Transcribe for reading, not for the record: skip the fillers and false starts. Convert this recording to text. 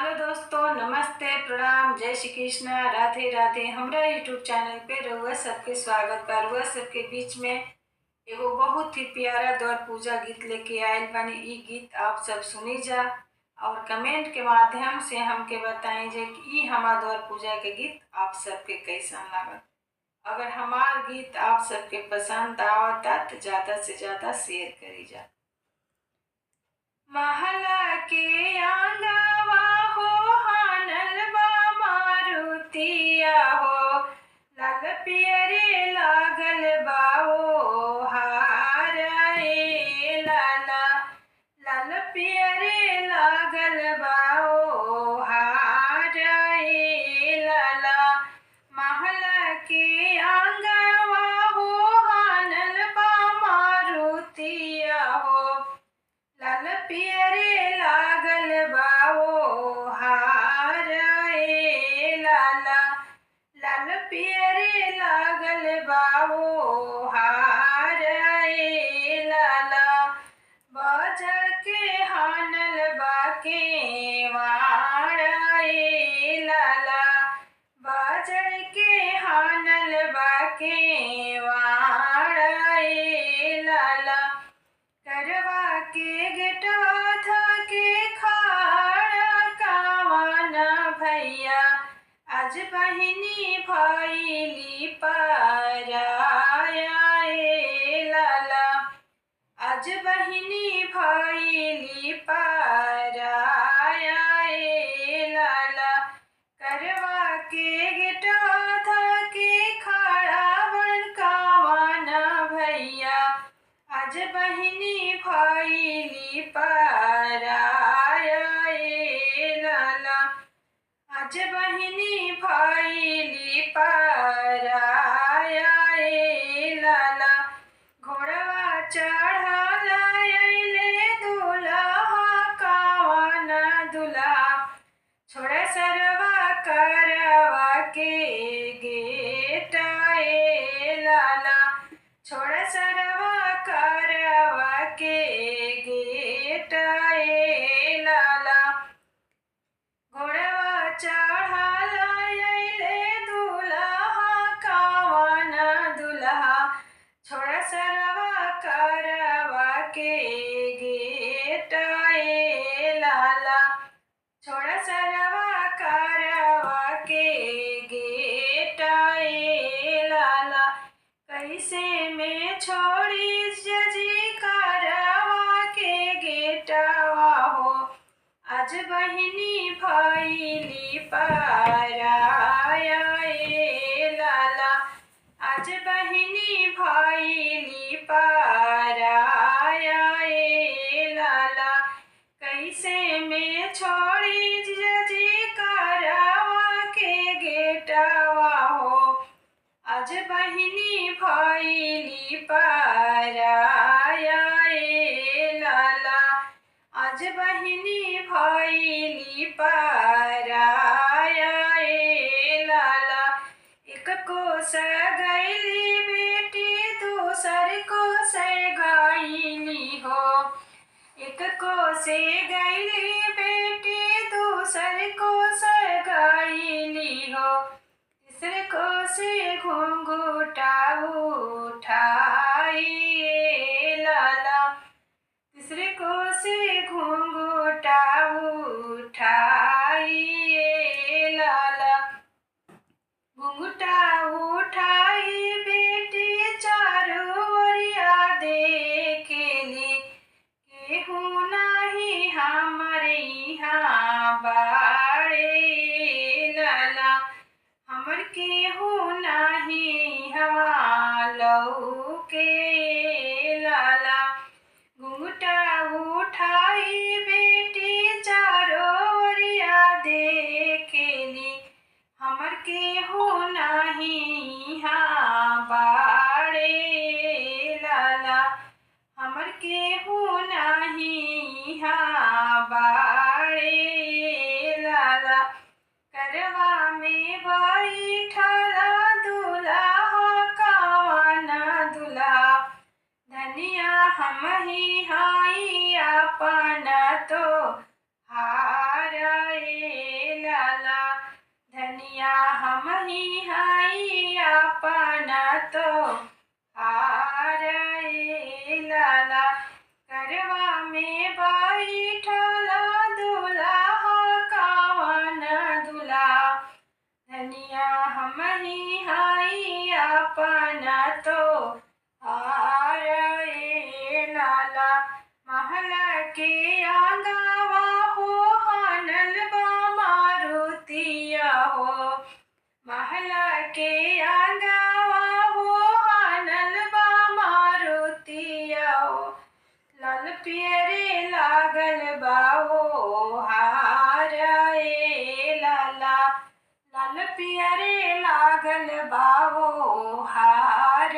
Hello दोस्तों, नमस्ते, प्रणाम, जय श्री कृष्ण, राधे राधे। हमरा यूट्यूब चैनल पे रउआ सबके स्वागत बा। रउआ सबके बीच में एगो बहुत ही प्यारा द्वार पूजा गीत लेके आयल बानी। ई गीत आप सब सुनी जा और कमेंट के माध्यम से हमके बताएं जे कि ई हमार द्वार पूजा के गीत आप सबके कैसन लागल। अगर हमार गीत आप सबके पसंद आवता तो ज़्यादा से ज़्यादा शेयर करी जा। महला के आंगवा हो हानल बा मारुतिया हो, लाल पियरे लागल बा ओ हार ए लाला, लाल पियरे लागल बा ओ हार ए लाला। महला के आंगवा हो हानल बा मारुतिया हो, लाल पियरे लागल बा ओ हार ए लाला, लाल पियरे लागल बा ओ हार ए लाला। बजर के हानल बा केवाड़ ए लाला, बजर के हानल बा केवाड़ ए लाला। करवा के गेटवा धके खाड़ा कावाना भैया, आज बहिनी भइली पराया ए लाला, आज बहिनी भइली पराया ए लाला। करवा के गेटवा धके खाड़ा बन कावाना भैया, आज बहिनी भइली पराया ए लाला, आज बहिनी भइली पराया ए लाला। घोड़वा चढ़ल अइले दुल्हा कावाना दुल्हा, छोड़ सरवा करवा के गेट ए लाला, छोड़ सरवा करवा के गेट ए लाला। घोड़वा चढ़ल अइले दुल्हा कावाना दुल्हा, छोड़ सरवा करवा के गेट ए लाला, छोड़ सरवा करवा के गेट ए लाला। कैसे में छोड़ी जजी करवा के गेटवा हो, आज बहिनी भइली पराया ए लाला, आज बहिनी भइली पराया ए लाला। कैसे में छोड़ी जजी करवा के गेटवा हो, आज बहिनी भइली पराया ए लाला, आज बहिनी भइली पराया ए लाला। एक कोस गइली बेटी दूसर कोस गइली हो, एक कोसे गइली बेटी दूसर कोस गइली हो, तीसरे कोसे घुंघुटा उठाई ए लाला, तीसरे कोसे घुंघुटा उठाई ए लाला। घुंघुटा उठाई बेटी चारू ओरिया देखेली, केहू नाही हमरे इहाँ बाड़े ए लाला, हमर केहू नाही हवा लौके ए लाला। घुंघटा उठाई बेटी चारो ओरिया देखेली, हमर केहू नाही इहाँ बाड़े ए लाला, हमर केहू नाही इहाँ बाड़े ए लाला। करवा में बैठल दुल्हा कावाना दुल्हा, धनिया हमही हाई अपना तो हार ए ही हाई अपना तो हार ए लाला। करवा में बैठल दुल्हा कवन दूल्हा। धनिया हम ही हाई अपना तो हार ए लाला। महल के आंगवा हो हनल बा मारुतिया हो। महल के आंगवा हो हनल बा मारुतिया हो। लाल पियरे लागल बाओ हार ए लाला। लाल पियरे लागल बाओ हार